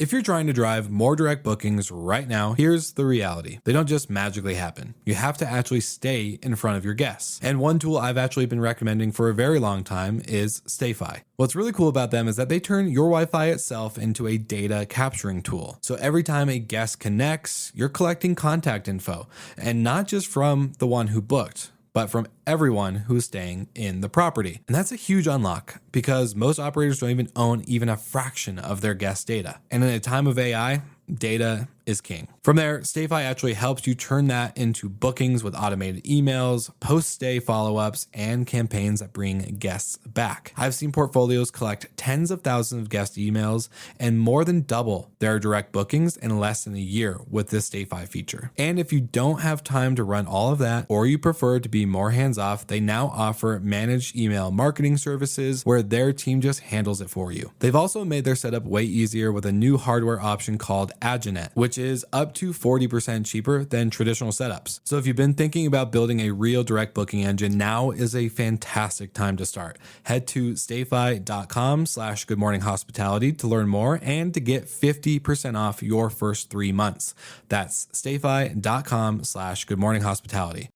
If you're trying to drive more direct bookings right now, here's the reality. They don't just magically happen. You have to actually stay in front of your guests. And one tool I've actually been recommending for a very long time is StayFi. What's really cool about them is that they turn your Wi-Fi itself into a data capturing tool. So every time a guest connects, you're collecting contact info, and not just from the one who booked, but from everyone who's staying in the property. And that's a huge unlock because most operators don't even own even a fraction of their guest data. And in a time of AI, data is king. From there, StayFi actually helps you turn that into bookings with automated emails, post-stay follow-ups, and campaigns that bring guests back. I've seen portfolios collect tens of thousands of guest emails and more than double their direct bookings in less than a year with this StayFi feature. And if you don't have time to run all of that, or you prefer to be more hands-off, they now offer managed email marketing services where their team just handles it for you. They've also made their setup way easier with a new hardware option called Aginet, which is up to 40% cheaper than traditional setups. So if you've been thinking about building a real direct booking engine, now is a fantastic time to start. Head to stayfi.com/goodmorninghospitality to learn more and to get 50% off your first 3 months. That's stayfi.com/goodmorninghospitality.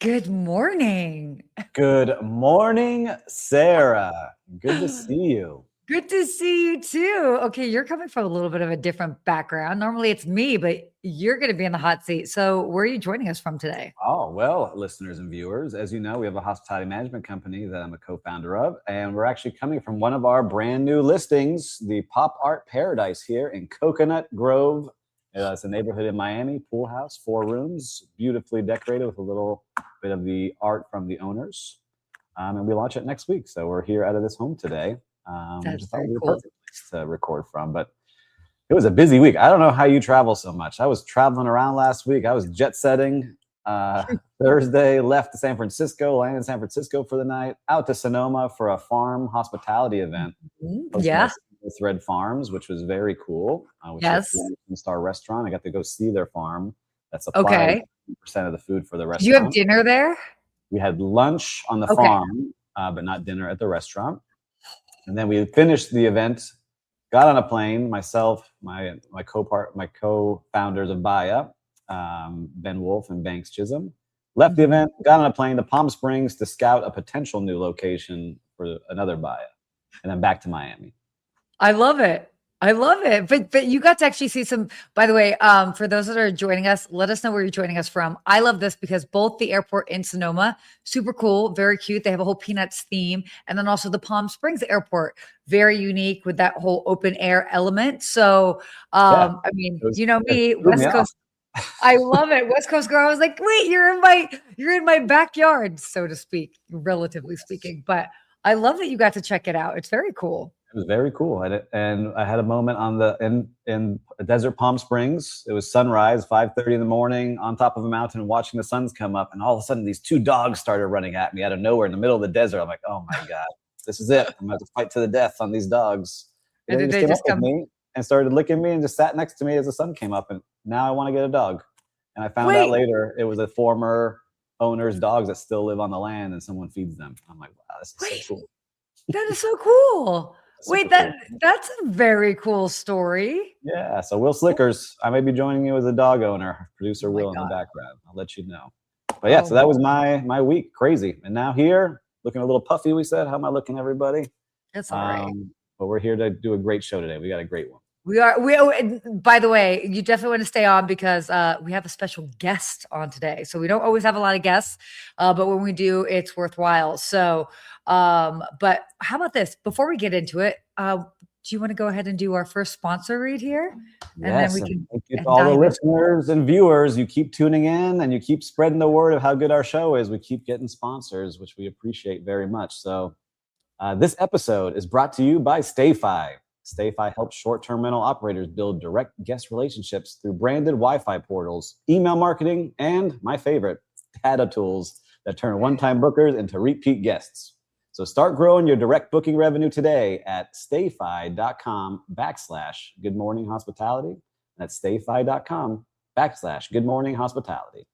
Good morning. Good morning, Sarah. Good to see you. Good to see you too. Okay, you're coming from a little bit of a different background. Normally it's me, but you're going to be in the hot seat. So where are you joining us from today? Oh, well, listeners and viewers, as you know, we have a hospitality management company that I'm a co-founder of, and we're actually coming from one of our brand new listings, the Pop Art Paradise here in Coconut Grove. It's a neighborhood in Miami, pool house, 4 rooms, beautifully decorated with a little bit of the art from the owners. And we launch it next week. So we're here out of this home today. That's thought very we were cool. perfect place to record from, but it was a busy week. I don't know how you travel so much. I was traveling around last week. I was jet setting Thursday, left to San Francisco, landed in San Francisco for the night, out to Sonoma for a farm hospitality event. Yeah. Thread Farms, which was very cool. Which Yes. is a 1-star restaurant. I got to go see their farm that supplied 50% of the food for the Did you have restaurant. dinner there? We had lunch on the Okay. farm, but not dinner at the restaurant. And then we finished the event, got on a plane, myself, my co-founders of Baya, Ben Wolf and Banks Chisholm, left the event, got on a plane to Palm Springs to scout a potential new location for another Baya, and then back to Miami. I love it. I love it. But you got to actually see some, by the way, for those that are joining us, let us know where you're joining us from. I love this because both the airport in Sonoma, super cool, very cute. They have a whole Peanuts theme. And then also the Palm Springs airport, very unique with that whole open air element. So, I mean, you know me, West Coast. I love it. West Coast girl. I was like, wait, you're in my backyard, so to speak, relatively speaking. But I love that you got to check it out. It's very cool. It was very cool. And I had a moment in desert Palm Springs. It was sunrise, 5:30 in the morning, on top of a mountain, watching the suns come up. And all of a sudden, these 2 dogs started running at me out of nowhere in the middle of the desert. I'm like, oh my God, this is it. I'm going to fight to the death on these dogs. And And they did just they came up with me and started licking me and just sat next to me as the sun came up. And now I want to get a dog. And I found out later it was a former owner's dogs that still live on the land and someone feeds them. I'm like, wow, this is so cool. That is so cool. Wait, that's a very cool story. Yeah, so Will Slickers, I may be joining you as a dog owner, producer Will in the background. I'll let you know. But yeah, so that was my week, crazy. And now here, looking a little puffy, we said. How am I looking, everybody? That's all right. But we're here to do a great show today. We got a great one. We by the way, you definitely want to stay on because we have a special guest on today. So we don't always have a lot of guests, but when we do, it's worthwhile. So, but how about this? Before we get into it, do you want to go ahead and do our first sponsor read here? And yes, then we can thank you to all the listeners and viewers. You keep tuning in and you keep spreading the word of how good our show is. We keep getting sponsors, which we appreciate very much. So this episode is brought to you by StayFi. StayFi helps short-term rental operators build direct guest relationships through branded Wi-Fi portals, email marketing, and my favorite, data tools that turn one-time bookers into repeat guests. So start growing your direct booking revenue today at stayfi.com/Good Morning Hospitality. That's stayfi.com/Good Morning Hospitality.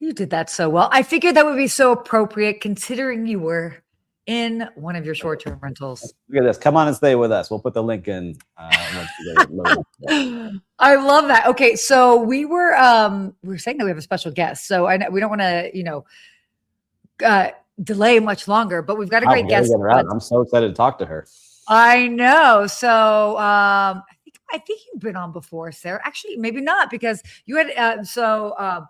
You did that so well. I figured that would be so appropriate considering you were in one of your short-term rentals. Look at this. Come on and stay with us. We'll put the link in. Once you get it loaded. I love that. Okay, so we were saying that we have a special guest. So I know we don't want to, delay much longer, but we've got a great guest. I'm so excited to talk to her. I know. So I think you've been on before, Sarah. Actually, maybe not because you had Sarah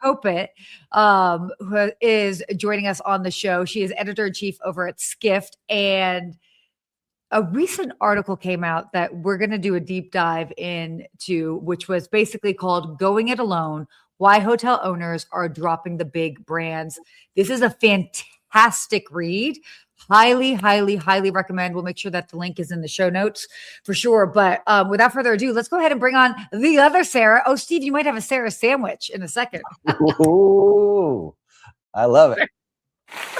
Kopit, who is joining us on the show. She is editor-in-chief over at Skift, and a recent article came out that we're going to do a deep dive into, which was basically called "Going It Alone: Why Hotel Owners Are Dropping the Big Brands." This is a fantastic read. Highly, highly, highly recommend. We'll make sure that the link is in the show notes for sure. But without further ado, let's go ahead and bring on the other Sarah. Oh, Steve, you might have a Sarah sandwich in a second. Ooh, I love it.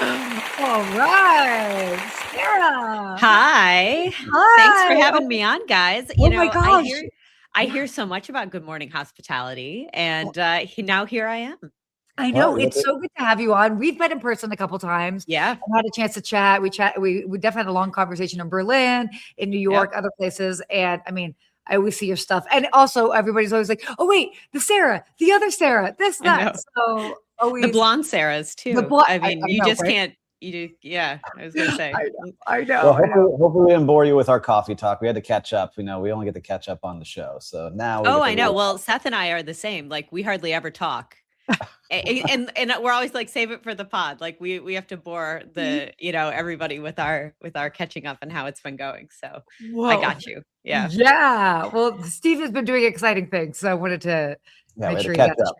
All right, Sarah. Hi. Thanks for having me on, guys. My gosh. I hear so much about Good Morning Hospitality, and now here I am. I know. It's so good to have you on. We've met in person a couple times. Yeah. I've had a chance to chat. We definitely had a long conversation in Berlin, in New York, other places. And I mean, I always see your stuff. And also everybody's always like, oh, wait, the Sarah, the other Sarah, this, that. So always. The blonde Sarahs too. You just can't. You do. Yeah. I was going to say. I know. Well, hopefully we didn't bore you with our coffee talk. We had to catch up. We only get to catch up on the show. So now. I know. Well, Seth and I are the same. Like we hardly ever talk. and we're always like, save it for the pod. Like we have to bore everybody with our catching up and how it's been going. So I got you. Yeah. Yeah. Well, Steve has been doing exciting things. So I wanted to make sure you catch up.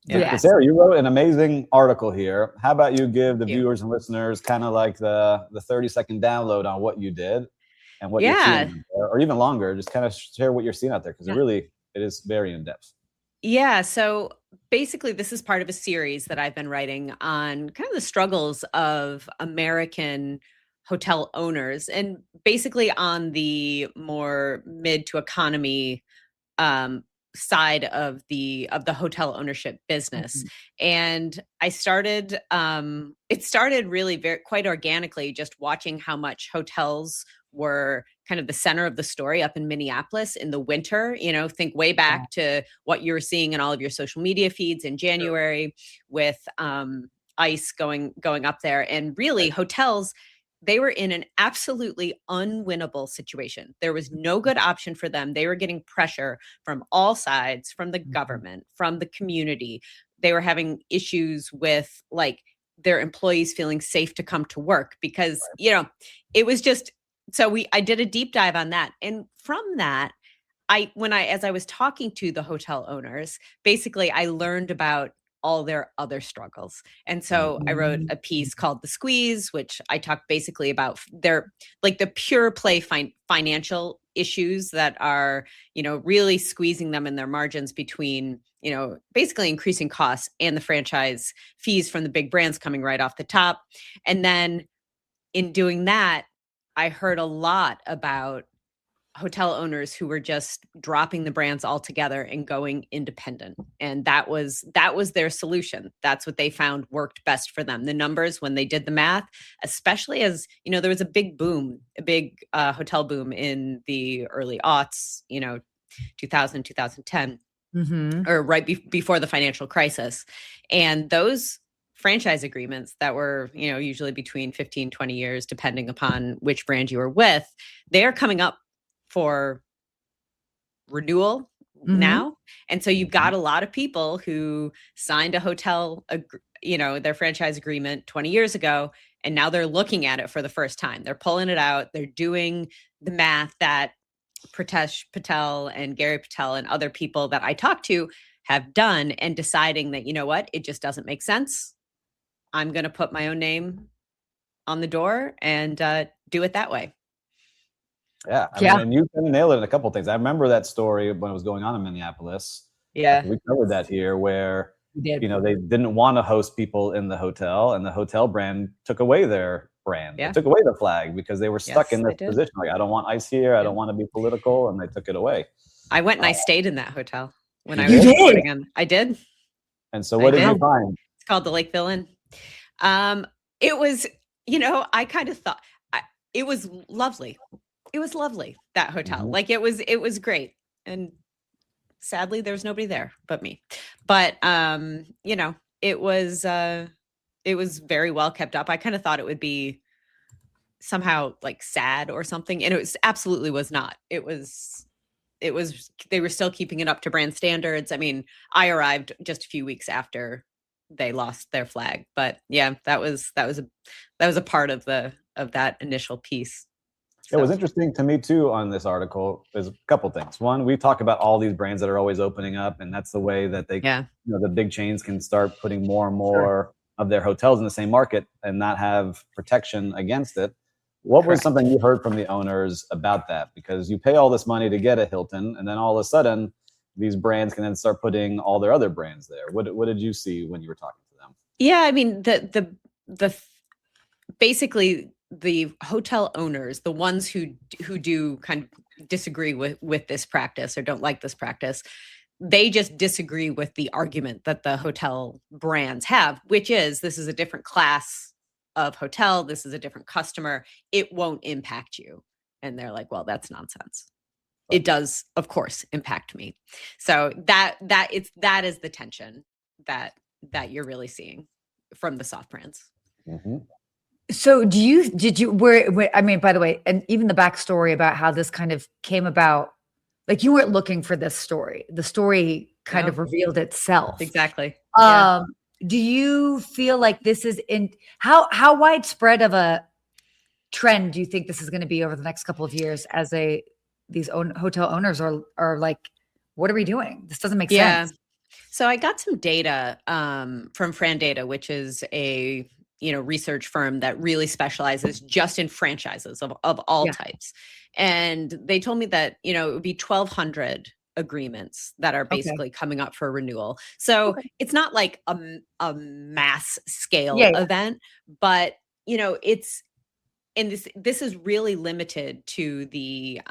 Yeah. Sarah, you wrote an amazing article here. How about you give the viewers and listeners kind of like the 30-second download on what you did and what you're seeing, or even longer, just kind of share what you're seeing out there. Cause it is very in depth. Yeah. So basically, this is part of a series that I've been writing on kind of the struggles of American hotel owners, and basically on the more mid to economy side of the hotel ownership business. Mm-hmm. And I started, it started really quite organically, just watching how much hotels were kind of the center of the story up in Minneapolis in the winter. Think way back to what you were seeing in all of your social media feeds in January with ice going up there. And really hotels, they were in an absolutely unwinnable situation. There was no good option for them. They were getting pressure from all sides, from the government, from the community. They were having issues with like their employees feeling safe to come to work because, it was just. So I did a deep dive on that. And from that, as I was talking to the hotel owners, basically I learned about all their other struggles. And so I wrote a piece called The Squeeze, which I talked basically about their like the pure play financial issues that are, really squeezing them in their margins between, basically increasing costs and the franchise fees from the big brands coming right off the top. And then in doing that, I heard a lot about hotel owners who were just dropping the brands altogether and going independent. And that was their solution. That's what they found worked best for them. The numbers, when they did the math, especially as, there was a big hotel boom in the early aughts, 2000, 2010, or right before the financial crisis. And those franchise agreements that were, usually between 15, 20 years, depending upon which brand you were with, they're coming up for renewal now. And so you've got a lot of people who signed a hotel, their franchise agreement 20 years ago, and now they're looking at it for the first time. They're pulling it out. They're doing the math that Pritesh Patel and Gary Patel and other people that I talked to have done, and deciding that, it just doesn't make sense. I'm going to put my own name on the door and do it that way. Yeah. I mean, and you kind of nailed it in a couple of things. I remember that story when it was going on in Minneapolis. Yeah. We covered that here where, We did. you know, they didn't want to host people in the hotel, and the hotel brand took away their brand. Yeah. They took away the flag because they were stuck Yes, in this they did. position. Like, I don't want ICE here. I Yeah. don't want to be political. And they took it away. I went and I stayed in that hotel when You I was did? reporting on. I did. And so what did you did. find? It's called the Lakeville Inn. It was, you know, I kind of thought it was lovely. It was lovely, that hotel. Mhm. Like it was great. And sadly, there was nobody there but me. But you know, it was very well kept up. I kind of thought it would be somehow like sad or something, and it was absolutely was not. It was they were still keeping it up to brand standards. I mean, I arrived just a few weeks after they lost their flag, but yeah, that was a part of that initial piece. It was interesting to me too on this article is a couple things. One, we talk about all these brands that are always opening up, and that's the way that they, Yeah. you know, the big chains can start putting more and more of their hotels in the same market and not have protection against it. What was Correct. something you heard from the owners about that? Because you pay all this money to get a Hilton, and then all of a sudden, these brands can then start putting all their other brands there. What did you see when you were talking to them? Yeah, I mean the basically the hotel owners, the ones who do kind of disagree with this practice or don't like this practice, they just disagree with the argument that the hotel brands have, which is this is a different class of hotel, this is a different customer, it won't impact you. And they're like, well, that's nonsense. It does, of course, impact me. So that is the tension that you're really seeing from the soft brands. Mm-hmm. So did you where I mean, by the way, and even the backstory about how this kind of came about, like you weren't looking for this story. The story kind of revealed itself. Exactly. Do you feel like this is how widespread of a trend do you think this is going to be over the next couple of years as these hotel owners are like, what are we doing? This doesn't make sense. So I got some data from Fran Data, which is a research firm that really specializes just in franchises of all types. And they told me that, it would be 1,200 agreements that are basically coming up for renewal. So it's not like a mass scale event, but it's, and this is really limited to the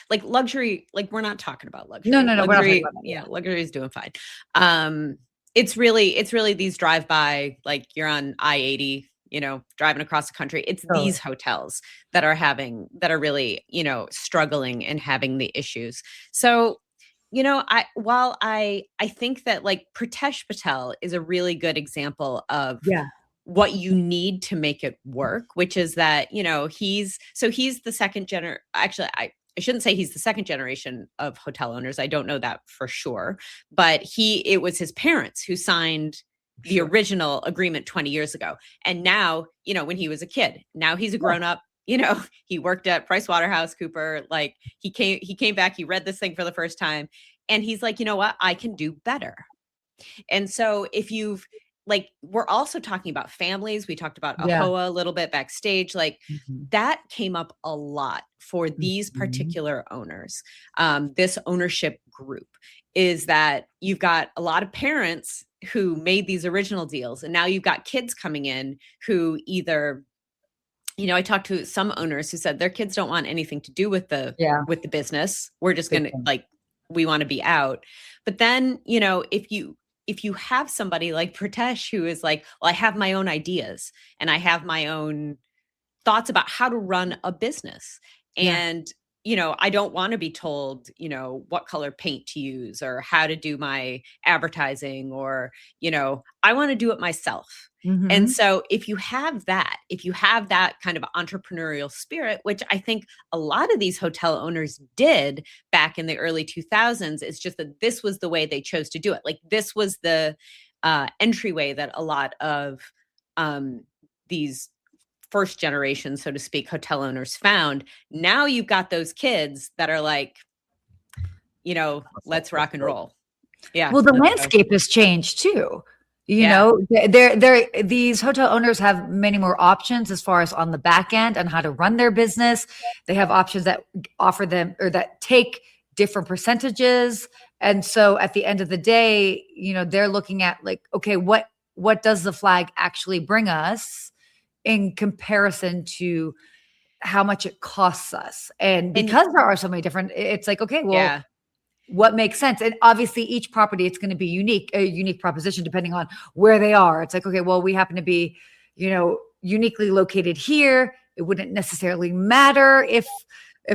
like luxury, like we're not talking about luxury. No, luxury, we're not talking about that. Yeah, luxury is doing fine. It's really these drive-by, like you're on I-80, driving across the country. It's these hotels that are really, struggling and having the issues. So, I think that like Pritesh Patel is a really good example of what you need to make it work, which is that, he's the second actually, I shouldn't say he's the second generation of hotel owners. I don't know that for sure, but it was his parents who signed the original agreement 20 years ago. And now, when he was a kid, now he's a grown up, he worked at PricewaterhouseCooper. Like he came back, he read this thing for the first time, and he's like, you know what, I can do better. And so we're also talking about families. We talked about AHOA a little bit backstage. Like that came up a lot for these particular owners. This ownership group is that you've got a lot of parents who made these original deals, and now you've got kids coming in who either, I talked to some owners who said their kids don't want anything to do with the business. We're just going to we want to be out. But then, if you have somebody like Pritesh who is like, well, I have my own ideas and I have my own thoughts about how to run a business. And, I don't want to be told, what color paint to use or how to do my advertising or, I want to do it myself. And so if you have that kind of entrepreneurial spirit, which I think a lot of these hotel owners did back in the early 2000s, it's just that this was the way they chose to do it. Like this was the entryway that a lot of these first generation, so to speak, hotel owners found. Now you've got those kids that are like, let's rock and roll. Yeah. Well, the landscape has changed too. You know, these hotel owners have many more options as far as on the back end and how to run their business. They have options that offer them or that take different percentages. And so at the end of the day, you know, they're looking at like, okay, what does the flag actually bring us in comparison to how much it costs us? And because there are so many different, it's like, okay, well, what makes sense? And obviously each property, it's going to be a unique proposition depending on where they are. It's like, okay, well, we happen to be, you know, uniquely located here. It wouldn't necessarily matter if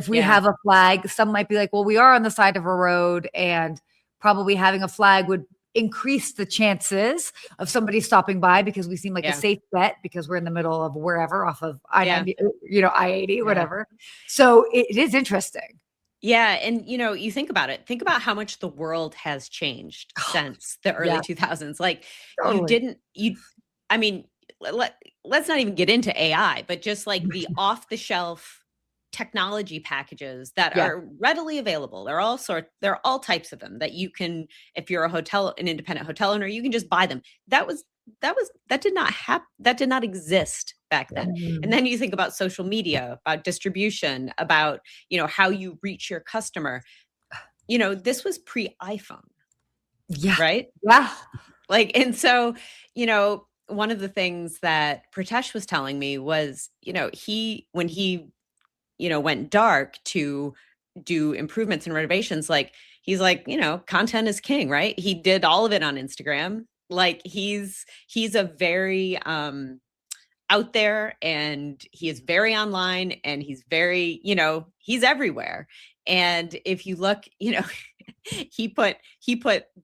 we have a flag. Some might be like, well, we are on the side of a road, and probably having a flag would increase the chances of somebody stopping by because we seem like a safe bet because we're in the middle of wherever off of I-90, you know, I-80, whatever. So it is interesting. Yeah. And, you know, you think about it. Think about how much the world has changed since the early 2000s. Like I mean, let's not even get into AI, but just like the off-the-shelf technology packages that are readily available. There are all types of them that you can, if you're an independent hotel owner, you can just buy them. That did not exist back then. And then you think about social media, about distribution, about, you know, how you reach your customer. You know, this was pre-iPhone. Yeah. Right? Yeah. Like, and so, you know, one of the things that Pritesh was telling me was, you know, when he, you know, went dark to do improvements and renovations, like, he's like, you know, content is king, right? He did all of it on Instagram. Like he's a very out there, and he is very online, and he's very, you know, he's everywhere. And if you look, you know, he put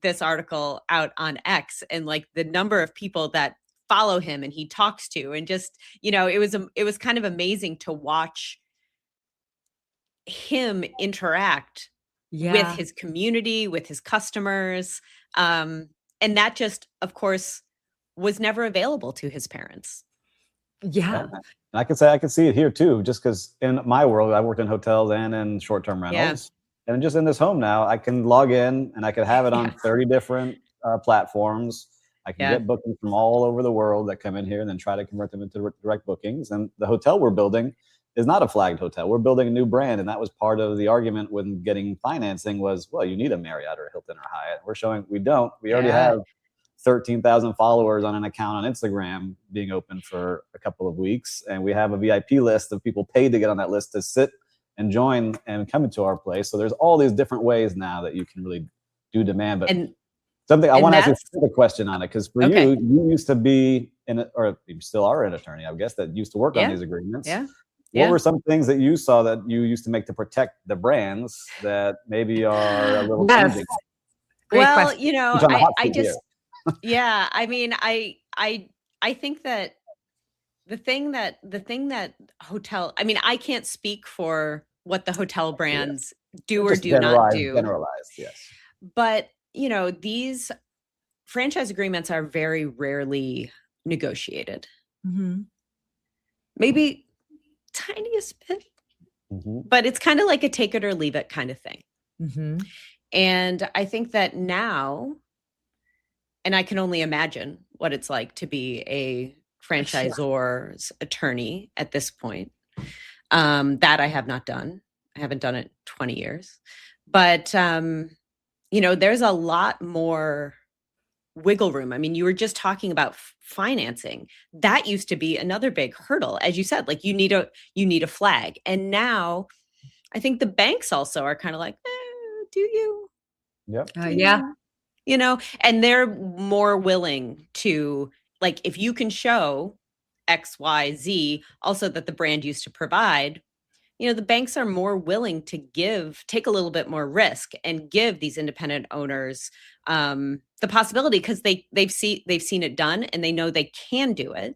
this article out on X, and like the number of people that follow him and he talks to, and just, you know, it was kind of amazing to watch him interact with his community, with his customers. And that just, of course, was never available to his parents. Yeah. I can see it here too, just because in my world, I worked in hotels and in short-term rentals. And just in this home now, I can log in and I could have it on 30 different platforms. I can get bookings from all over the world that come in here and then try to convert them into direct bookings. And the hotel we're building is not a flagged hotel. We're building a new brand. And that was part of the argument when getting financing was, well, you need a Marriott or a Hilton or Hyatt. We're showing we don't. We already have 13,000 followers on an account on Instagram being open for a couple of weeks. And we have a VIP list of people paid to get on that list to sit and join and come into our place. So there's all these different ways now that you can really do demand. But something I want to ask you a question on it, because for you used to be or you still are an attorney, I guess, that used to work on these agreements. What were some things that you saw that you used to make to protect the brands that maybe are a little changing? Well, question. You know, I just, I mean, I think that the thing that hotel, I mean, I can't speak for what the hotel brands do or do not do. Generalized, yes. But, you know, these franchise agreements are very rarely negotiated. Maybe tiniest bit, but it's kind of like a take it or leave it kind of thing. And I think that now, and I can only imagine what it's like to be a franchisor's attorney at this point, that I have not done. I haven't done it 20 years. But, you know, there's a lot more wiggle room. I mean, you were just talking about financing. That used to be another big hurdle. As you said, like you need a flag. And now I think the banks also are kind of like, do you? Yep. You know, and they're more willing to, like, if you can show X, Y, Z, also that the brand used to provide, you know, the banks are more willing to take a little bit more risk and give these independent owners the possibility, because they've seen it done and they know they can do it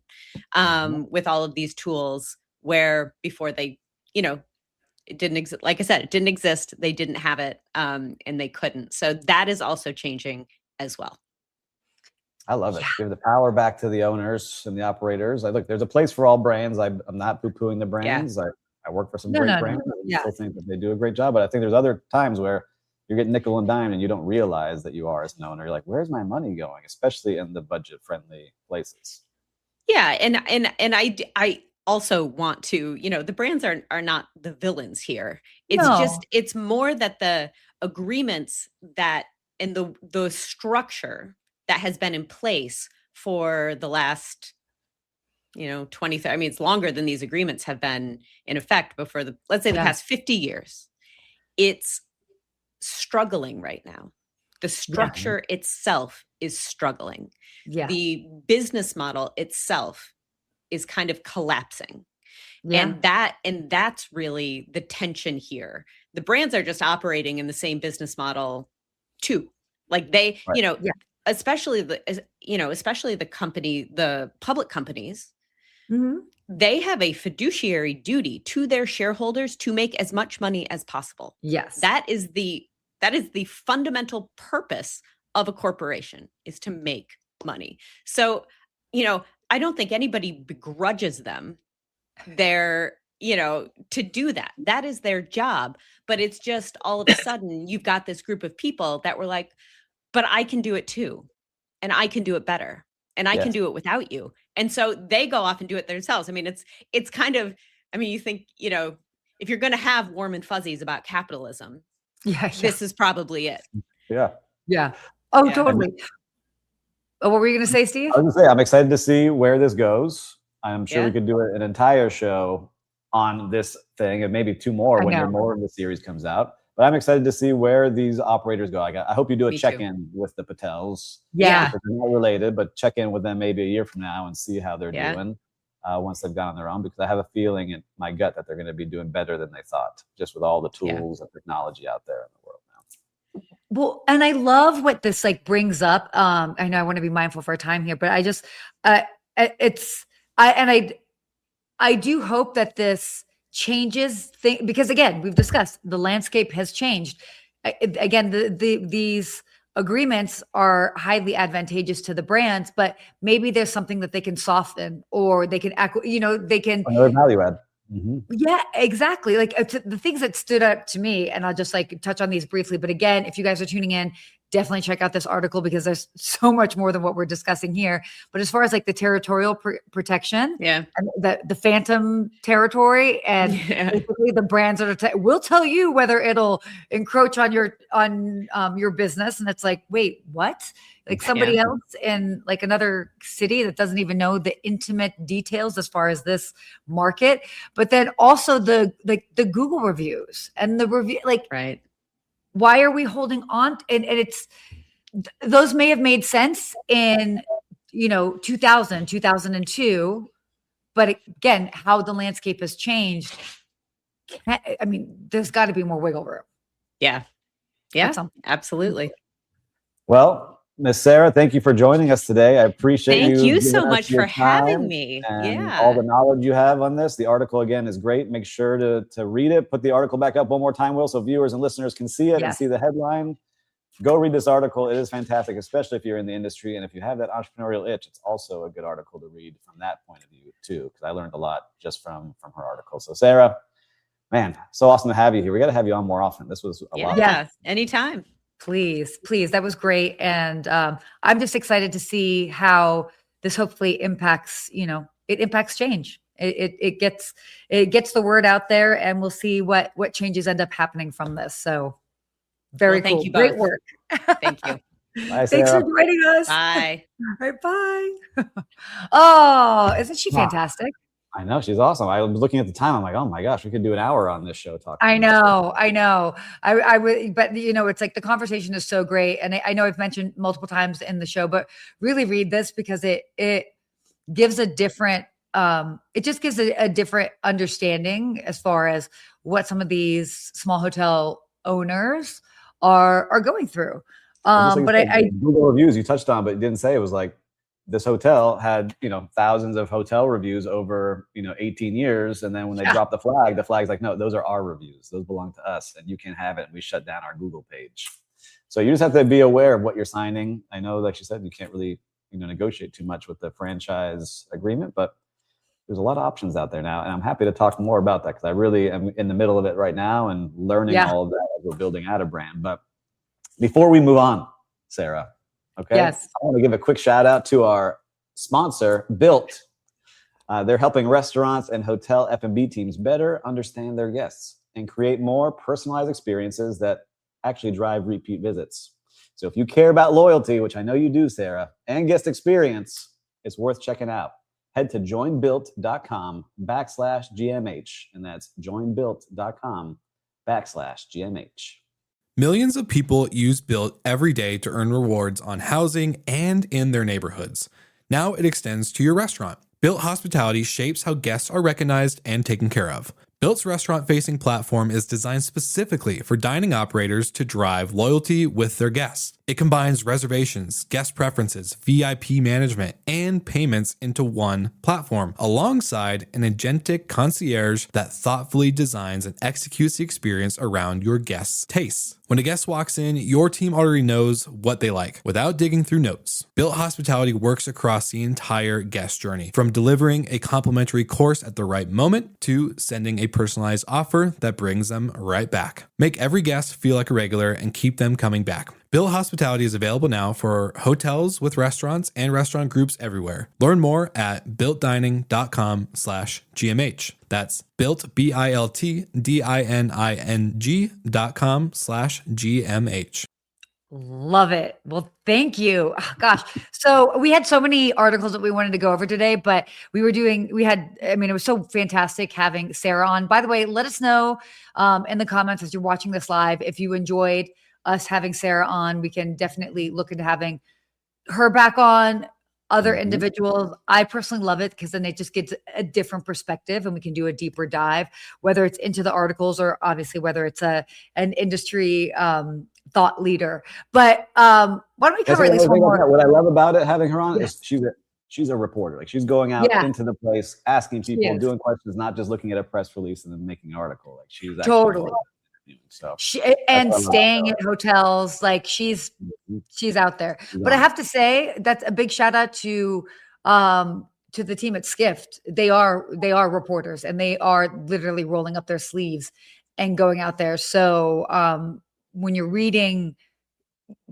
with all of these tools, where before they, you know, it didn't exist. Like I said, it didn't exist. They didn't have it and they couldn't. So that is also changing as well. I love it. Give the power back to the owners and the operators. Look, there's a place for all brands. I'm not poo-pooing the brands. I work for some great brands. I still think that they do a great job, but I think there's other times where you're getting nickel and dime and you don't realize that you are as an owner. You're like, where's my money going? Especially in the budget friendly places. Yeah. And I also want to, the brands are not the villains here. It's No. it's more that the agreements that and the structure that has been in place for the last 20, I mean, it's longer than these agreements have been in effect, but for let's say the past 50 years, it's struggling right now. The structure itself is struggling. Yeah. The business model itself is kind of collapsing. Yeah. And that's really the tension here. The brands are just operating in the same business model too. Like they, especially the company, the public companies, Mm-hmm. they have a fiduciary duty to their shareholders to make as much money as possible. Yes. That is the fundamental purpose of a corporation, is to make money. So, I don't think anybody begrudges them to do that. That is their job. But it's just all of a sudden you've got this group of people that were like, but I can do it too. And I can do it better. And I can do it without you. And so they go off and do it themselves. I mean, it's kind of, you think, if you're going to have warm and fuzzies about capitalism, this is probably it. Yeah. Yeah. Oh, totally. Oh, what were you going to say, Steve? I was going to say, I'm excited to see where this goes. I'm sure we could do an entire show on this thing, and maybe 2 more when more of the series comes out. But I'm excited to see where these operators go. I hope you do a check-in with the Patels. Yeah. They're not related, but check in with them maybe a year from now and see how they're doing once they've gone on their own, because I have a feeling in my gut that they're going to be doing better than they thought, just with all the tools and technology out there in the world now. Well, and I love what this brings up. I know I want to be mindful for our time here, but I just, I do hope that this changes because again, we've discussed the landscape has changed. Again, these agreements are highly advantageous to the brands, but maybe there's something that they can soften, or they can, they can another value add. Mm-hmm. Yeah, exactly. Like the things that stood out to me, and I'll just touch on these briefly. But again, if you guys are tuning in, definitely check out this article because there's so much more than what we're discussing here. But as far as the territorial protection, and the phantom territory, and basically the brands that will tell you whether it'll encroach on your business, and it's like, wait, what? Like somebody else in another city that doesn't even know the intimate details as far as this market. But then also the Google reviews and the review, right. Why are we holding on? And it's, those may have made sense in, 2000, 2002, but again, how the landscape has changed. There's got to be more wiggle room. Yeah. Yeah, absolutely. Well, Miss Sarah, thank you for joining us today. I appreciate you. Thank you so much for having me. And all the knowledge you have on this. The article, again, is great. Make sure to read it. Put the article back up one more time, Will, so viewers and listeners can see it and see the headline. Go read this article. It is fantastic, especially if you're in the industry. And if you have that entrepreneurial itch, it's also a good article to read from that point of view, too, because I learned a lot just from her article. So, Sarah, man, so awesome to have you here. We got to have you on more often. This was a lot. Yeah, anytime. Please. That was great. And I'm just excited to see how this hopefully impacts, it impacts change. It gets the word out there, and we'll see what changes end up happening from this. So very cool. Thank you both. Great work. Thank you. Bye, Thanks for joining us. Bye. All right, bye. Oh, isn't she fantastic? I know, she's awesome. I was looking at the time. I'm like, oh my gosh, we could do an hour on this show talking. I know. I would, but it's the conversation is so great. And I know I've mentioned multiple times in the show, but really read this because it gives a different, it just gives a different understanding as far as what some of these small hotel owners are going through. But I Google reviews you touched on, but you didn't say it was this hotel had, thousands of hotel reviews over, 18 years. And then when they drop the flag's like, no, those are our reviews. Those belong to us and you can't have it. And we shut down our Google page. So you just have to be aware of what you're signing. I know, like you said, you can't really, negotiate too much with the franchise agreement, but there's a lot of options out there now. And I'm happy to talk more about that because I really am in the middle of it right now and learning all of that as we're building out a brand. But Before we move on, Sarah, okay? Yes. I want to give a quick shout out to our sponsor, Built. They're helping restaurants and hotel F&B teams better understand their guests and create more personalized experiences that actually drive repeat visits. So if you care about loyalty, which I know you do, Sarah, and guest experience, it's worth checking out. Head to joinbuilt.com/GMH, and that's joinbuilt.com/GMH. Millions of people use Built every day to earn rewards on housing and in their neighborhoods. Now it extends to your restaurant. Built Hospitality shapes how guests are recognized and taken care of. Built's restaurant-facing platform is designed specifically for dining operators to drive loyalty with their guests. It combines reservations, guest preferences, VIP management, and payments into one platform, alongside an agentic concierge that thoughtfully designs and executes the experience around your guests' tastes. When a guest walks in, your team already knows what they like without digging through notes. Built Hospitality works across the entire guest journey, from delivering a complimentary course at the right moment to sending a personalized offer that brings them right back. Make every guest feel like a regular and keep them coming back. Built Hospitality is available now for hotels with restaurants and restaurant groups everywhere. Learn more at builtdining.com/GMH. That's built, BILTDINING.com/GMH. Love it. Well, thank you. Oh, gosh. So we had so many articles that we wanted to go over today, but it was so fantastic having Sarah on. By the way, let us know in the comments as you're watching this live, if you enjoyed us having Sarah on. We can definitely look into having her back on, other individuals. I personally love it because then it just gets a different perspective and we can do a deeper dive, whether it's into the articles or obviously whether it's an industry thought leader. But why don't we cover at least one more? What I love about it, having her on, is she's a reporter. Like, she's going out into the place, asking people, doing questions, not just looking at a press release and then making an article. Like, she's actually totally. So and staying at hotels, like she's out there. But I have to say that's a big shout out to the team at Skift. They are reporters and they are literally rolling up their sleeves and going out there. So when you're reading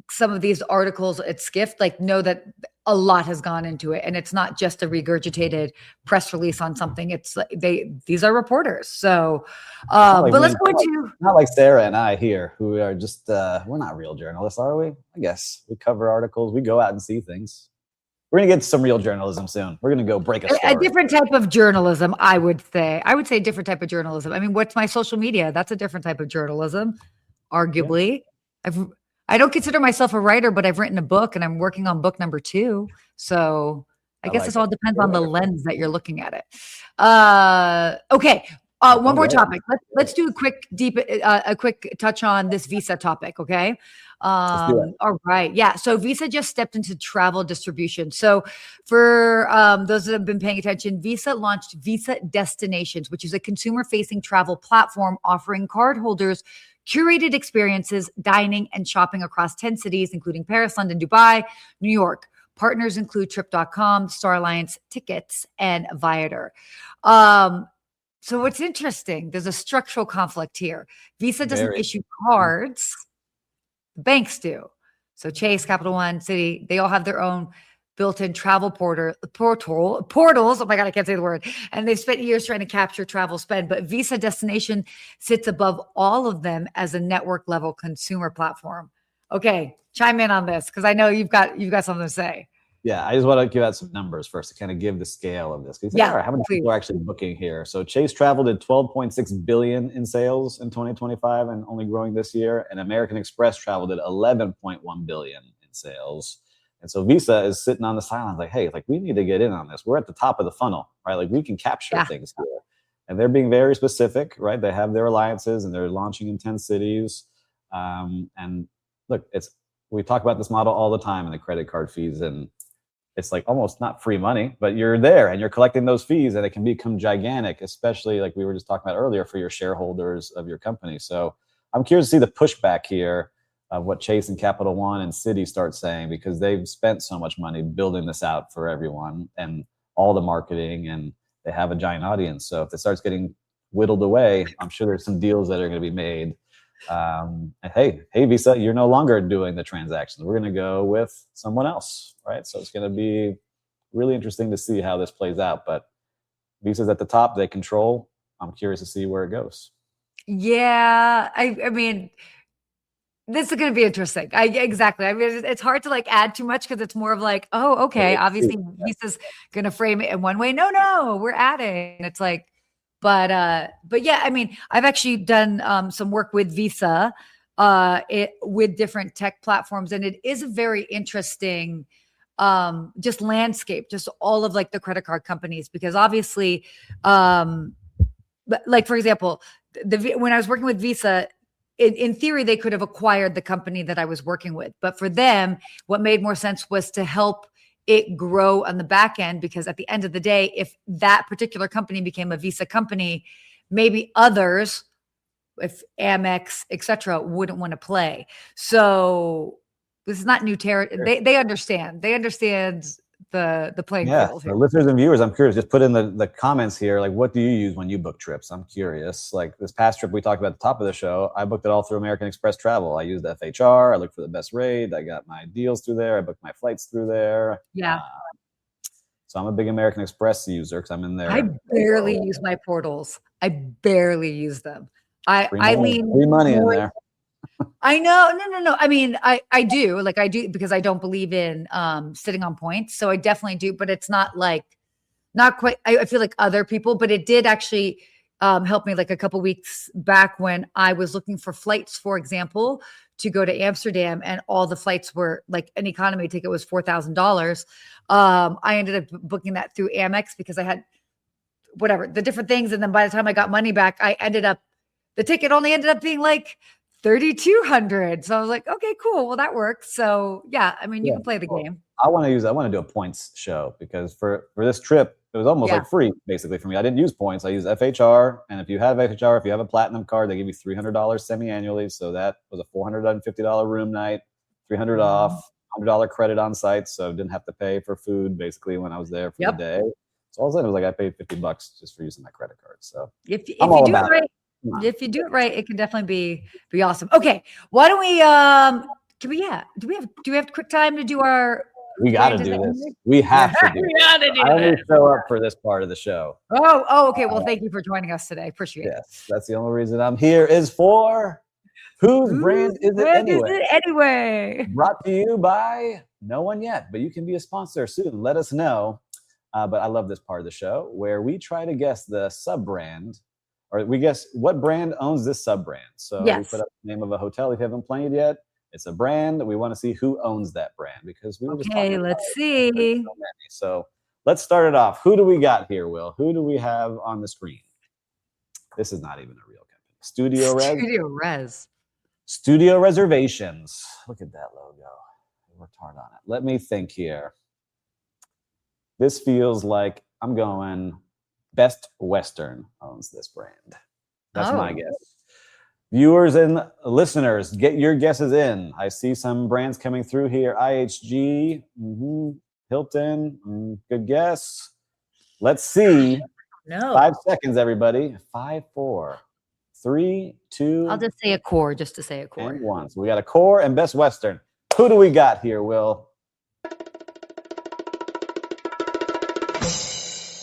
some of these articles at Skift, like, know that a lot has gone into it, and it's not just a regurgitated press release on something. It's like these are reporters. So, but let's go into not like Sarah and I here, who are just we're not real journalists, are we? I guess we cover articles, we go out and see things. We're gonna get to some real journalism soon. We're gonna go break a story. A different type of journalism, I would say. I would say a different type of journalism. I mean, what's my social media? That's a different type of journalism, arguably. Yeah. I don't consider myself a writer, but I've written a book and I'm working on book number 2. So I guess this all depends on the lens that you're looking at it. Okay. One more topic. Let's do a quick touch on this Visa topic. Okay. All right. Yeah. So Visa just stepped into travel distribution. So for those that have been paying attention, Visa launched Visa Destinations, which is a consumer-facing travel platform offering cardholders curated experiences, dining and shopping across 10 cities, including Paris, London, Dubai, New York. Partners include Trip.com, Star Alliance, Tickets, and Viator. So what's interesting, there's a structural conflict here. Visa doesn't issue cards. Banks do. So Chase, Capital One, Citi, they all have their own built-in travel portals. Oh my God, I can't say the word. And they've spent years trying to capture travel spend, but Visa Destination sits above all of them as a network-level consumer platform. Okay, chime in on this because I know you've got something to say. Yeah, I just want to give out some numbers first to kind of give the scale of this. How many people are actually booking here? So Chase Travel did $12.6 billion in sales in 2025 and only growing this year. And American Express Travel did $11.1 billion in sales. And so Visa is sitting on the sidelines like, hey, like, we need to get in on this. We're at the top of the funnel, right? Like, we can capture things here. And they're being very specific, right? They have their alliances and they're launching in 10 cities. And look, we talk about this model all the time and the credit card fees, and it's like almost not free money, but you're there and you're collecting those fees and it can become gigantic, especially like we were just talking about earlier for your shareholders of your company. So I'm curious to see the pushback here of what Chase and Capital One and Citi start saying, because they've spent so much money building this out for everyone and all the marketing, and they have a giant audience. So if it starts getting whittled away, I'm sure there's some deals that are going to be made Hey, Visa, you're no longer doing the transactions. We're going to go with someone else, right? So it's going to be really interesting to see how this plays out. But Visa's at the top; they control. I'm curious to see where it goes. Yeah, I mean, this is going to be interesting. Exactly. I mean, it's hard to like add too much because it's more of like, oh, okay, obviously Visa's going to frame it in one way. No, we're adding. It's like, but yeah, I mean, I've actually done some work with Visa, with different tech platforms, and it is a very interesting, just landscape, just all of like the credit card companies, because obviously, but like for example, when I was working with Visa, in theory, they could have acquired the company that I was working with. But for them, what made more sense was to help it grow on the back end, because at the end of the day, if that particular company became a Visa company, maybe others, if Amex, et cetera, wouldn't want to play. So this is not new territory. They understand. They understand the playing field So here. listeners and viewers, I'm curious, just put in the comments here, like, what do you use when you book trips? I'm curious. Like this past trip we talked about at the top of the show, I booked it all through American Express Travel. I used FHR. I looked for the best rate. I got my deals through there. I booked my flights through there. Yeah. So I'm a big American Express user because I'm in there. I barely use my portals. I barely use them. I lean free money in there. I know. No. I mean, I do because I don't believe in sitting on points. So I definitely do, but it's not quite. I feel like other people, but it did actually help me like a couple weeks back when I was looking for flights, for example, to go to Amsterdam, and all the flights were like an economy ticket was $4,000. I ended up booking that through Amex because I had whatever the different things, and then by the time I got money back, the ticket only ended up being like $3,200. So I was like, okay, cool. Well, that works. So yeah, I mean, you can play the game. I want to do a points show because for this trip, it was almost like free basically for me. I didn't use points. I used FHR. And if you have FHR, if you have a platinum card, they give you $300 semi-annually. So that was a $450 room night, $300 off, $100 credit on site. So didn't have to pay for food basically when I was there for the day. So all of a sudden it was like I paid $50 just for using my credit card. So if you do it right, if you do it right, it can definitely be awesome. Okay, why don't we? Do we have quick time to do our? We got to do this. We have to do this. I only show up for this part of the show. Oh, okay. Well, thank you for joining us today. Appreciate it. Yes, that's the only reason I'm here is for Whose Brand Is It Anyway? Brought to you by no one yet, but you can be a sponsor soon. Let us know. But I love this part of the show where we try to guess the sub-brand, or we guess what brand owns this sub-brand. So we put up the name of a hotel if you haven't played yet. It's a brand. We want to see who owns that brand because we were just talking about let's see. So let's start it off. Who do we got here, Will? Who do we have on the screen? This is not even a real company. Studio Reservations. Look at that logo. We worked hard on it. Let me think here. This feels like I'm going Best Western owns this brand. That's my guess. Viewers and listeners, get your guesses in. I see some brands coming through here. IHG, Hilton, good guess. Let's see. No. 5 seconds, everybody. 5, 4, 3, 2. I'll just say Accor, just to say Accor. And 1. So we got Accor and Best Western. Who do we got here, Will?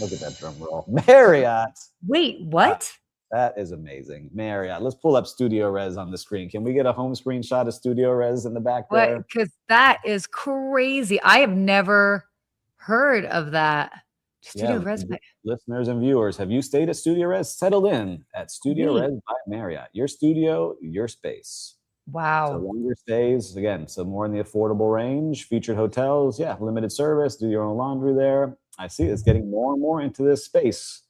Look at that drum roll. Marriott. Wait, what? That is amazing. Marriott. Let's pull up Studio Res on the screen. Can we get a home screen shot of Studio Res in the back there? Because that is crazy. I have never heard of that. Studio Res. Listeners and viewers, have you stayed at Studio Res? Settled in at Studio Res by Marriott. Your studio, your space. Wow. So longer stays, again, so more in the affordable range. Featured hotels, limited service. Do your own laundry there. I see it's getting more and more into this space.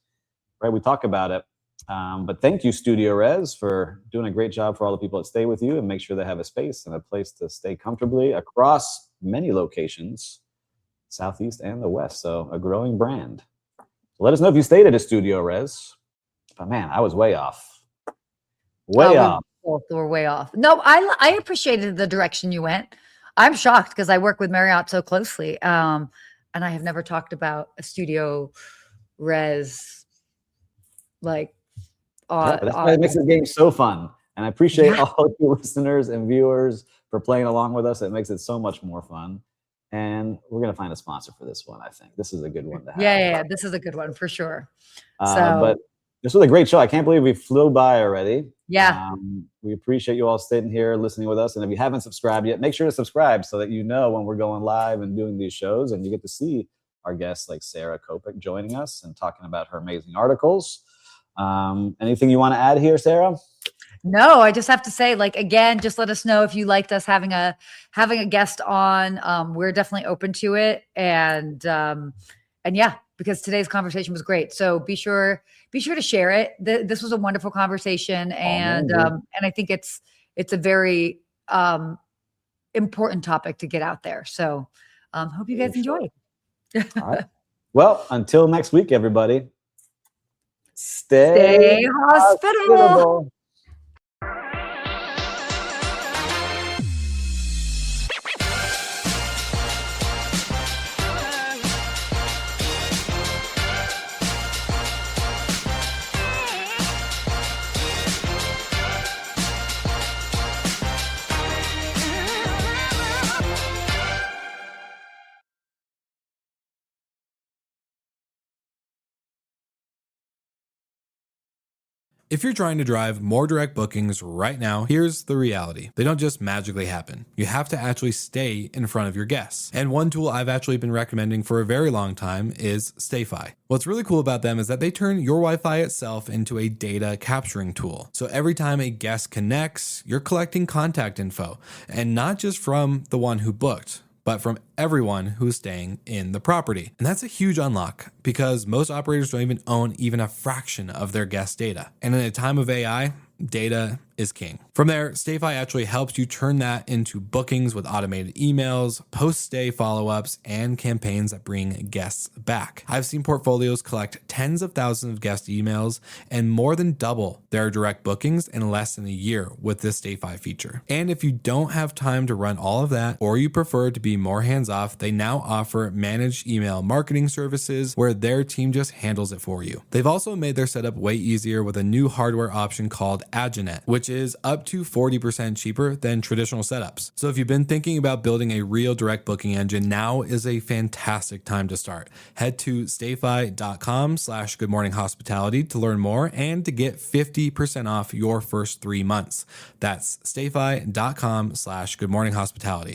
Right, we talk about it. But thank you, Studio Res, for doing a great job for all the people that stay with you and make sure they have a space and a place to stay comfortably across many locations, Southeast and the West. So a growing brand. So let us know if you stayed at a Studio Res. But man, I was way off. We're way off. No, I appreciated the direction you went. I'm shocked because I work with Marriott so closely. And I have never talked about a Studio Res that's why it makes the game so fun. And I appreciate all you listeners and viewers for playing along with us. It makes it so much more fun. And we're going to find a sponsor for this one, I think. This is a good one to have. Yeah. This is a good one for sure. But this was a great show. I can't believe we flew by already. Yeah. We appreciate you all sitting here listening with us. And if you haven't subscribed yet, make sure to subscribe so that you know when we're going live and doing these shows, and you get to see our guests like Sarah Kopit joining us and talking about her amazing articles. Anything you want to add here, Sarah? No, I just have to say, like, again, just let us know if you liked us having a guest on. We're definitely open to it. And yeah, because today's conversation was great. So be sure to share it. This was a wonderful conversation. And I think it's a very important topic to get out there. So hope you guys enjoyed. All right. Well, until next week, everybody. Stay hospitable. If you're trying to drive more direct bookings right now, here's the reality. They don't just magically happen. You have to actually stay in front of your guests. And one tool I've actually been recommending for a very long time is StayFi. What's really cool about them is that they turn your Wi-Fi itself into a data capturing tool. So every time a guest connects, you're collecting contact info, and not just from the one who booked, but from everyone who's staying in the property. And that's a huge unlock because most operators don't even own even a fraction of their guest data. And in a time of AI, data is king. From there, StayFi actually helps you turn that into bookings with automated emails, post-stay follow-ups, and campaigns that bring guests back. I've seen portfolios collect tens of thousands of guest emails and more than double their direct bookings in less than a year with this StayFi feature. And if you don't have time to run all of that, or you prefer to be more hands-off, they now offer managed email marketing services where their team just handles it for you. They've also made their setup way easier with a new hardware option called Aginet, which is up to 40% cheaper than traditional setups. So if you've been thinking about building a real direct booking engine, now is a fantastic time to start. Head to stayfi.com/goodmorninghospitality to learn more and to get 50% off your first 3 months. That's stayfi.com/goodmorninghospitality.